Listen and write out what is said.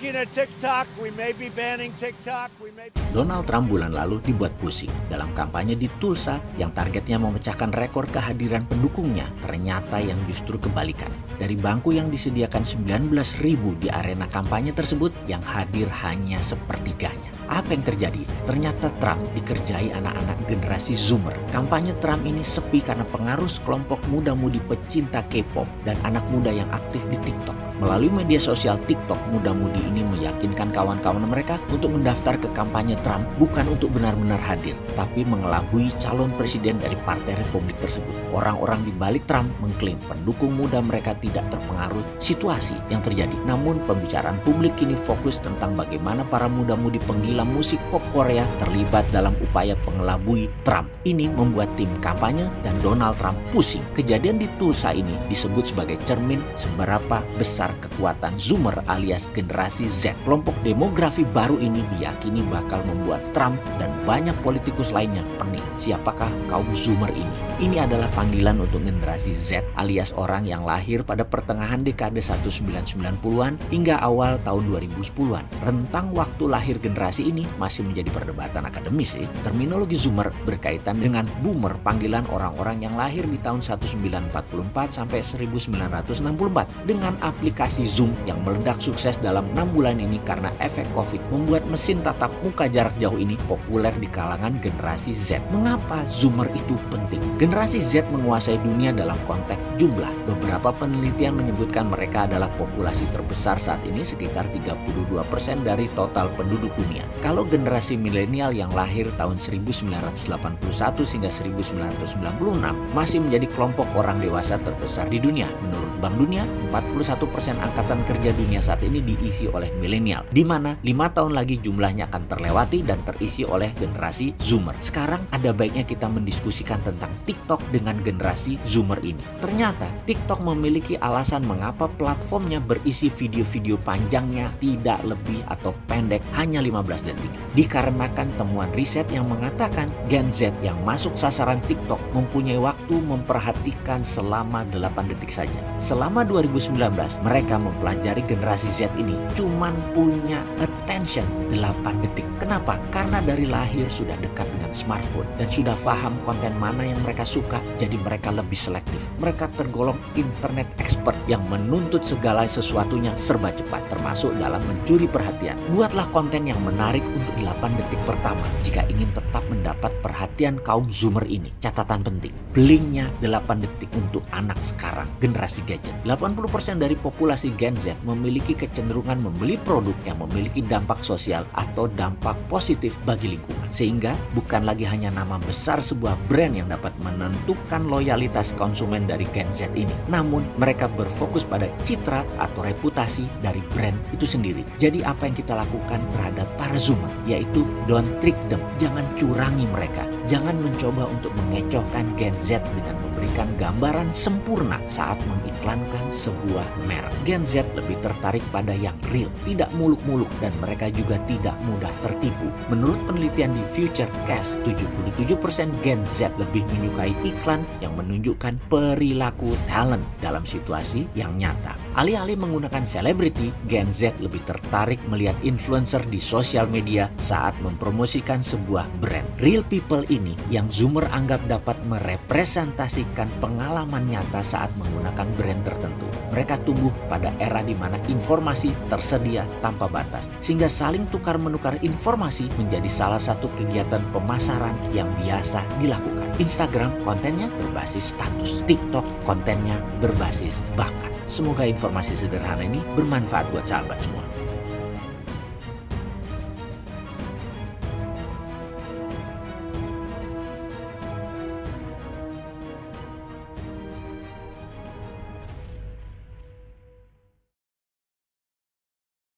looking at TikTok. We may be banning TikTok. Donald Trump bulan lalu dibuat pusing dalam kampanye di Tulsa yang targetnya memecahkan rekor kehadiran pendukungnya. Ternyata yang justru kebalikan. Dari bangku yang disediakan 19.000 di arena kampanye tersebut, yang hadir hanya sepertiganya. Apa yang terjadi? Ternyata Trump dikerjai anak-anak generasi Zoomer. Kampanye Trump ini sepi karena pengaruh sekelompok muda-mudi pecinta K-pop dan anak muda yang aktif di TikTok. Melalui media sosial TikTok, muda-mudi ini meyakinkan kawan-kawan mereka untuk mendaftar ke kampanye Trump bukan untuk benar-benar hadir, tapi mengelabui calon presiden dari Partai Republik tersebut. Orang-orang di balik Trump mengklaim pendukung muda mereka tidak terpengaruh situasi yang terjadi. Namun pembicaraan publik kini fokus tentang bagaimana para muda-mudi penggila musik pop Korea terlibat dalam upaya pengelabui Trump. Ini membuat tim kampanye dan Donald Trump pusing. Kejadian di Tulsa ini disebut sebagai cermin seberapa besar kekuatan Zoomer alias generasi Z. Kelompok demografi baru ini diyakini bakal membuat Trump dan banyak politikus lainnya pening. Siapakah kaum Zoomer ini? Ini adalah panggilan untuk generasi Z alias orang yang lahir pada pertengahan dekade 1990-an hingga awal tahun 2010-an. Rentang waktu lahir generasi ini masih menjadi perdebatan akademis sih. Terminologi Zoomer berkaitan dengan Boomer, panggilan orang-orang yang lahir di tahun 1944 sampai 1964. Dengan aplikasi Zoom yang meledak sukses dalam 6 bulan ini karena efek COVID membuat mesin tatap muka jarak jauh ini populer di kalangan generasi Z. Mengapa Zoomer itu penting? Generasi Z menguasai dunia dalam konteks jumlah. Beberapa penelitian menyebutkan mereka adalah populasi terbesar saat ini, sekitar 32% dari total penduduk dunia. Kalau generasi milenial yang lahir tahun 1981 hingga 1996 masih menjadi kelompok orang dewasa terbesar di dunia. Menurut Bank Dunia, 41% angkatan kerja dunia saat ini diisi oleh milenial, di mana 5 tahun lagi jumlahnya akan terlewati dan terisi oleh generasi Zoomer. Sekarang ada baiknya kita mendiskusikan tentang TikTok dengan generasi Zoomer ini. Ternyata TikTok memiliki alasan mengapa platformnya berisi video-video panjangnya tidak lebih atau pendek hanya 15 detik. Dikarenakan temuan riset yang mengatakan Gen Z yang masuk sasaran TikTok mempunyai waktu memperhatikan selama 8 detik saja. Selama 2019 mereka mempelajari generasi Z ini cuman punya attention 8 detik. Kenapa? Karena dari lahir sudah dekat dengan smartphone dan sudah paham konten mana yang mereka suka, jadi mereka lebih selektif. Mereka tergolong internet expert yang menuntut segala sesuatunya serba cepat, termasuk dalam mencuri perhatian. Buatlah konten yang menarik untuk 8 detik pertama jika ingin tetap mendapat perhatian kaum Zoomer ini. Catatan penting, blinknya 8 detik untuk anak sekarang, generasi gadget. 80% dari populasi Gen Z memiliki kecenderungan membeli produk yang memiliki dampak sosial atau dampak positif bagi lingkungan. Sehingga bukan lagi hanya nama besar sebuah brand yang dapat menentukan loyalitas konsumen dari Gen Z ini. Namun mereka berfokus pada citra atau reputasi dari brand itu sendiri. Jadi apa yang kita lakukan terhadap para Zoomer? Yaitu don't trick them. Jangan curangi mereka. Jangan mencoba untuk mengecohkan Gen Z dengan memberikan gambaran sempurna saat mengiklankan sebuah merek. Gen Z lebih tertarik pada yang real, tidak muluk-muluk, dan mereka juga tidak mudah tertipu. Menurut penelitian di Futurecast, 77% Gen Z lebih menyukai iklan yang menunjukkan perilaku talent dalam situasi yang nyata. Alih-alih menggunakan selebriti, Gen Z lebih tertarik melihat influencer di sosial media saat mempromosikan sebuah brand. Real people ini yang Zoomer anggap dapat merepresentasikan pengalaman nyata saat menggunakan brand tertentu. Mereka tumbuh pada era di mana informasi tersedia tanpa batas, sehingga saling tukar-menukar informasi menjadi salah satu kegiatan pemasaran yang biasa dilakukan. Instagram kontennya berbasis status, TikTok kontennya berbasis bakat. Semoga informasi sederhana ini bermanfaat buat sahabat semua.